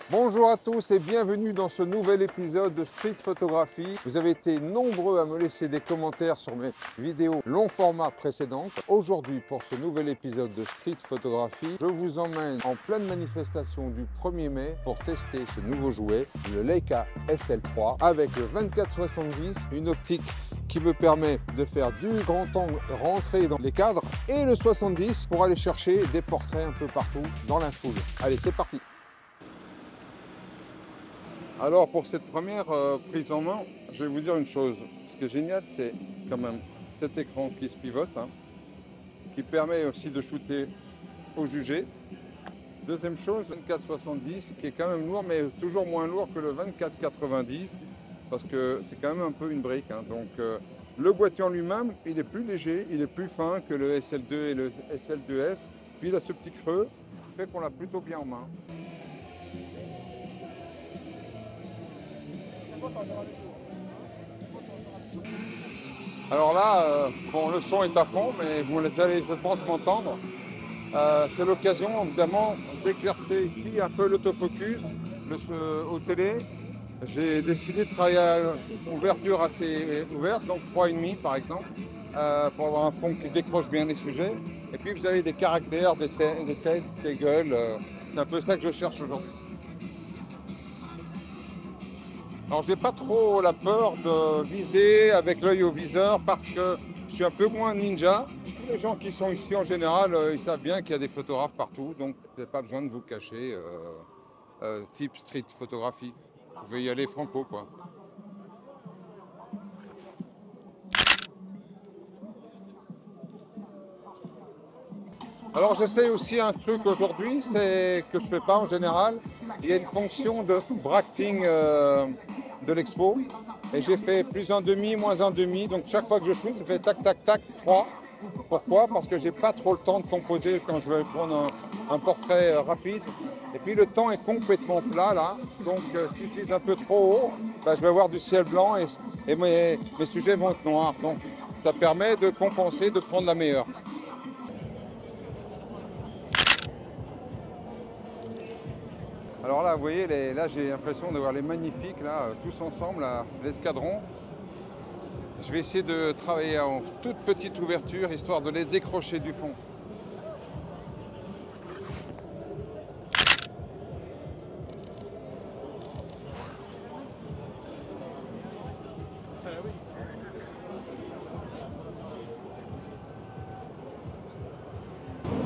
Bonjour à tous et bienvenue dans ce nouvel épisode de Street Photographie. Vous avez été nombreux à me laisser des commentaires sur mes vidéos long format précédentes. Aujourd'hui, pour ce nouvel épisode de Street Photographie, je vous emmène en pleine manifestation du 1er mai pour tester ce nouveau jouet, le Leica SL3 avec le 24-70, une optique qui me permet de faire du grand angle rentrer dans les cadres et le 70 pour aller chercher des portraits un peu partout dans la foule. Allez, c'est parti! Alors pour cette première prise en main, je vais vous dire une chose. Ce qui est génial, c'est quand même cet écran qui se pivote, qui permet aussi de shooter au jugé. Deuxième chose, 24-70 qui est quand même lourd, mais toujours moins lourd que le 24-90 parce que c'est quand même un peu une brique. Donc le boîtier en lui-même, il est plus léger, il est plus fin que le SL2 et le SL2S. Puis il a ce petit creux qui fait qu'on l'a plutôt bien en main. Alors là, bon, le son est à fond, mais vous allez, je pense, m'entendre. C'est l'occasion, évidemment, d'éclaircer ici un peu l'autofocus au télé. J'ai décidé de travailler à ouverture assez ouverte, donc 3,5 par exemple, pour avoir un fond qui décroche bien les sujets. Et puis vous avez des caractères, des têtes, des gueules. C'est un peu ça que je cherche aujourd'hui. Alors je n'ai pas trop la peur de viser avec l'œil au viseur parce que je suis un peu moins ninja. Tous les gens qui sont ici en général, ils savent bien qu'il y a des photographes partout, donc vous n'avez pas besoin de vous cacher, type street photographie. Vous pouvez y aller franco, quoi. Alors j'essaie aussi un truc aujourd'hui, c'est que je ne fais pas en général. Il y a une fonction de bracketing de l'expo. Et j'ai fait plus 1,5, moins 1,5. Donc chaque fois que je shoot, ça fait tac, tac, tac, 3. Pourquoi? Parce que j'ai pas trop le temps de composer quand je vais prendre un portrait rapide. Et puis le temps est complètement plat là. Donc si je vise un peu trop haut, je vais avoir du ciel blanc et mes sujets vont être noirs. Donc ça permet de compenser, de prendre la meilleure. Alors là, vous voyez, là j'ai l'impression de voir les magnifiques, là, tous ensemble, l'escadron. Je vais essayer de travailler en toute petite ouverture, histoire de les décrocher du fond.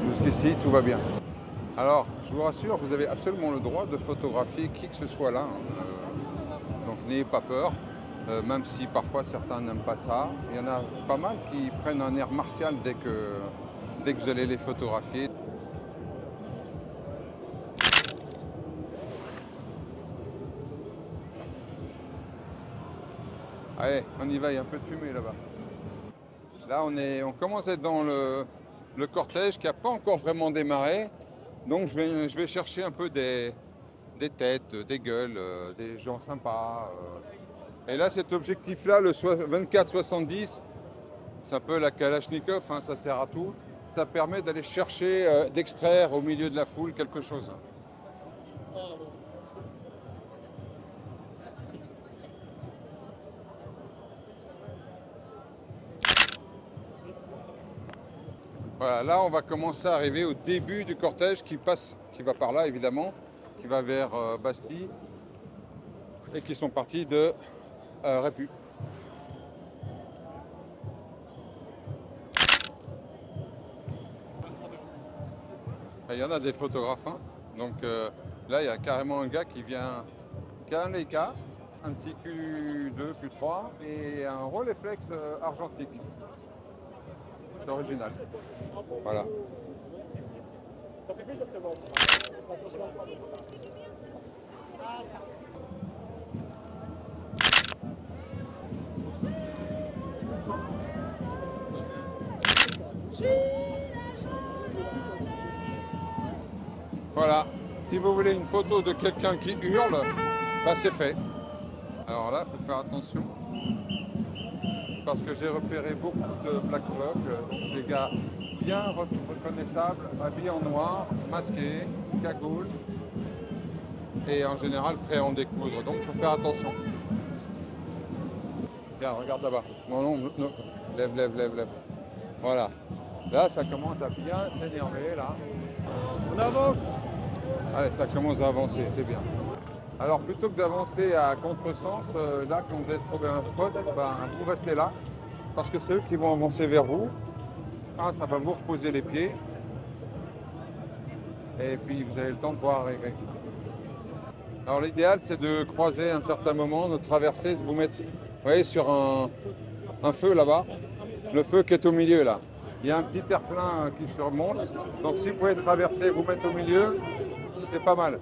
Jusqu'ici, tout va bien. Alors, je vous rassure, vous avez absolument le droit de photographier qui que ce soit là. Donc n'ayez pas peur, même si parfois certains n'aiment pas ça. Il y en a pas mal qui prennent un air martial dès que vous allez les photographier. Allez, on y va, il y a un peu de fumée là-bas. Là, on commence à être dans le cortège qui n'a pas encore vraiment démarré. Donc je vais chercher un peu des têtes, des gueules, des gens sympas. Et là, cet objectif-là, le 24-70, c'est un peu la Kalachnikov, ça sert à tout. Ça permet d'aller chercher, d'extraire au milieu de la foule quelque chose. Voilà, là on va commencer à arriver au début du cortège qui va par là évidemment, qui va vers Bastille et qui sont partis de Répu. Il y en a des photographes, donc là il y a carrément un gars qui a un Leica, un petit Q2, Q3 et un Rolleiflex argentique. C'est original. Voilà. Voilà. Si vous voulez une photo de quelqu'un qui hurle, c'est fait. Alors là, il faut faire attention. Parce que j'ai repéré beaucoup de black blocs, donc des gars bien reconnaissables, habillés en noir, masqués, cagoule. et en général prêt à en découdre. Donc il faut faire attention. Tiens, regarde là-bas. Non, non, non. Lève, lève, lève, lève. Voilà. Là, ça commence à bien s'énerver, là. On avance. Allez, ça commence à avancer, c'est bien. Alors, plutôt que d'avancer à contresens, là, quand vous allez trouver un spot, ben, vous restez là, parce que c'est eux qui vont avancer vers vous. Ah, ça va vous reposer les pieds. Et puis, vous avez le temps de pouvoir arriver. Alors, l'idéal, c'est de croiser à un certain moment, de traverser, de vous mettre, vous voyez, sur un feu là-bas. Le feu qui est au milieu, là. Il y a un petit terre-plein qui surmonte. Donc, si vous pouvez traverser, vous mettre au milieu, c'est pas mal.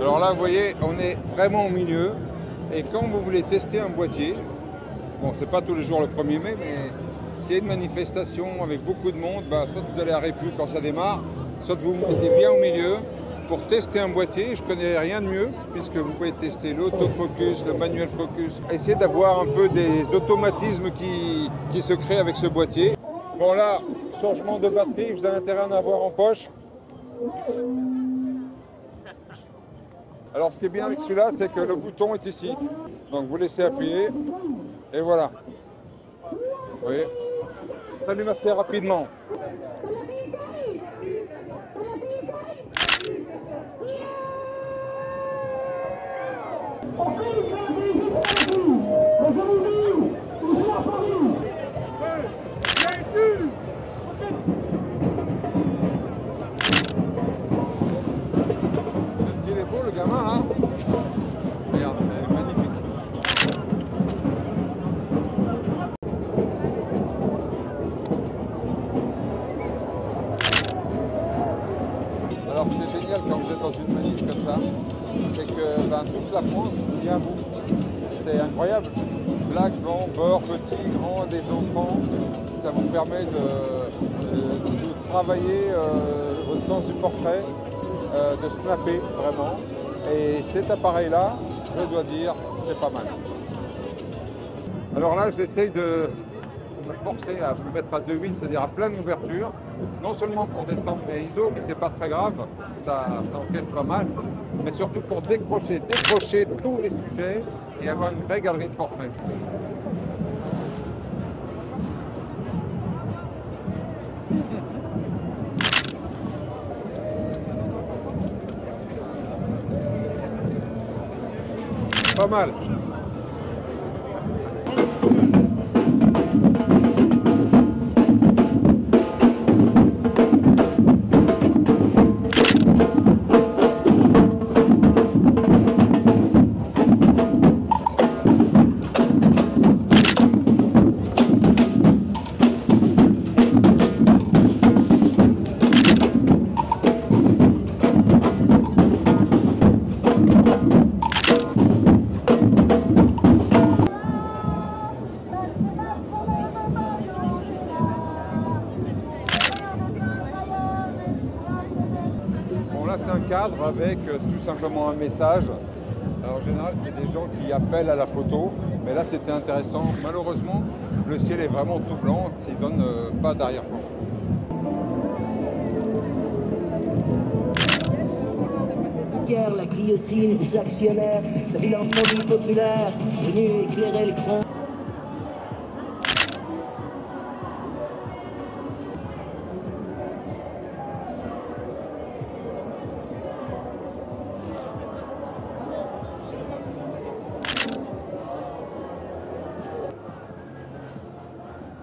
Alors là, vous voyez, on est vraiment au milieu. Et quand vous voulez tester un boîtier, bon, c'est pas tous les jours le 1er mai, mais s'il y a une manifestation avec beaucoup de monde, bah, soit vous allez à Répu quand ça démarre, soit vous vous mettez bien au milieu pour tester un boîtier. Je connais rien de mieux, puisque vous pouvez tester l'autofocus, le manuel focus. Essayez d'avoir un peu des automatismes qui se créent avec ce boîtier. Bon là, changement de batterie, vous avez intérêt à en avoir en poche. Alors ce qui est bien avec celui-là, c'est que le bouton est ici. Donc vous laissez appuyer et voilà. Vous voyez, ça allume assez rapidement. Il est beau le gamin hein. Regarde, il est magnifique. Alors ce qui est génial quand vous êtes dans une manif comme ça, c'est que ben, toute la France vient à vous. C'est incroyable. Black, blanc, beurre, petit, grand, des enfants. Ça vous permet de travailler votre sens du portrait, de snapper vraiment. Et cet appareil-là, je dois dire, c'est pas mal. Alors là, j'essaye de me forcer à vous mettre à 2.8, c'est-à-dire à pleine ouverture. Non seulement pour descendre les ISO, mais c'est pas très grave, ça encaisse pas mal, mais surtout pour décrocher tous les sujets et avoir une vraie galerie de portraits. Pas mal. C'est un cadre avec tout simplement un message. Alors, en général, c'est des gens qui appellent à la photo, mais là c'était intéressant. Malheureusement, le ciel est vraiment tout blanc, il ne donne pas d'arrière-plan. La guillotine des actionnaires, ça vu l'incendie populaire, venu éclairer l'écran.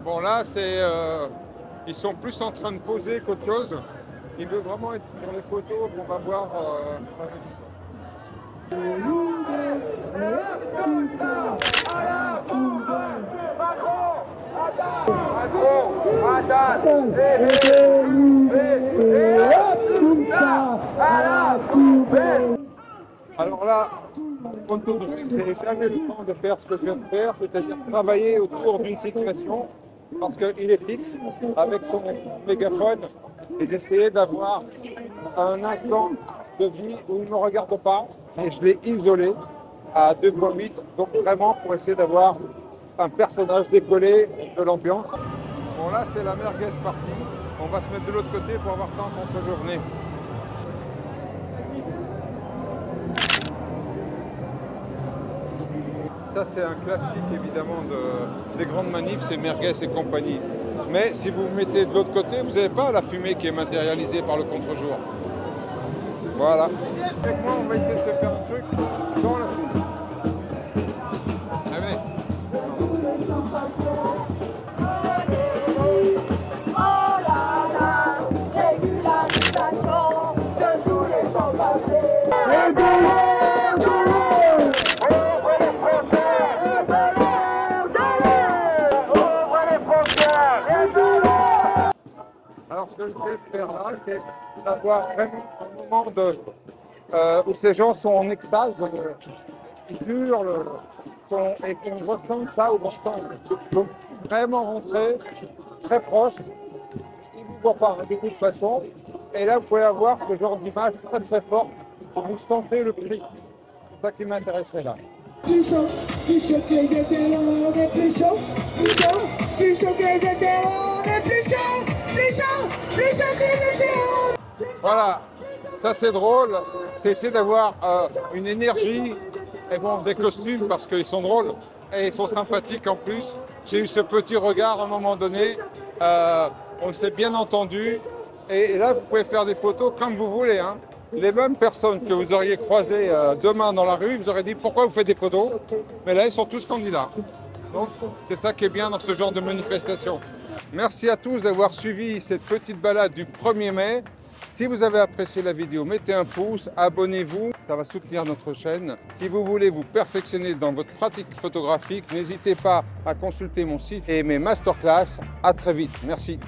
Bon là, ils sont plus en train de poser qu'autre chose. Ils veulent vraiment être sur les photos qu'on va voir. Alors là, j'ai jamais le temps de faire ce que je viens de faire, c'est-à-dire travailler autour d'une situation, parce qu'il est fixe avec son mégaphone, et j'essayais d'avoir un instant de vie où il ne me regarde pas, et je l'ai isolé, à 2,8, donc vraiment pour essayer d'avoir un personnage décollé de l'ambiance. Bon là c'est la merguez partie, on va se mettre de l'autre côté pour avoir ça en contre-jour. Venez. Ça c'est un classique évidemment des grandes manifs, c'est merguez et compagnie. Mais si vous vous mettez de l'autre côté, vous n'avez pas la fumée qui est matérialisée par le contre-jour. Voilà. Avec moi, on va essayer de se faire un truc dans la fumée. Allez. Oh là là, régularisation de tous les sans-papiers. Alors ce que je vais faire là, c'est d'avoir vraiment un moment où ces gens sont en extase, ils hurlent et qu'on ressent ça au bon temps. Donc vraiment rentrer très proche, ils ne vous voient pas de toute façon. Et là vous pouvez avoir ce genre d'image très très forte, vous sentez le cri. C'est ça qui m'intéresserait là. Plus chaud que les étés, on est plus chaud, plus chaud que les étés, on est plus chaud, plus chaud que les étés. Voilà, ça c'est drôle, c'est essayer d'avoir une énergie et bon, des costumes parce qu'ils sont drôles et ils sont sympathiques en plus. J'ai eu ce petit regard à un moment donné, on s'est bien entendu et là vous pouvez faire des photos comme vous voulez. Hein. Les mêmes personnes que vous auriez croisées demain dans la rue, vous aurez dit pourquoi vous faites des photos, mais là ils sont tous candidats. Donc c'est ça qui est bien dans ce genre de manifestation. Merci à tous d'avoir suivi cette petite balade du 1er mai. Si vous avez apprécié la vidéo, mettez un pouce, abonnez-vous, ça va soutenir notre chaîne. Si vous voulez vous perfectionner dans votre pratique photographique, n'hésitez pas à consulter mon site et mes masterclass. À très vite, merci.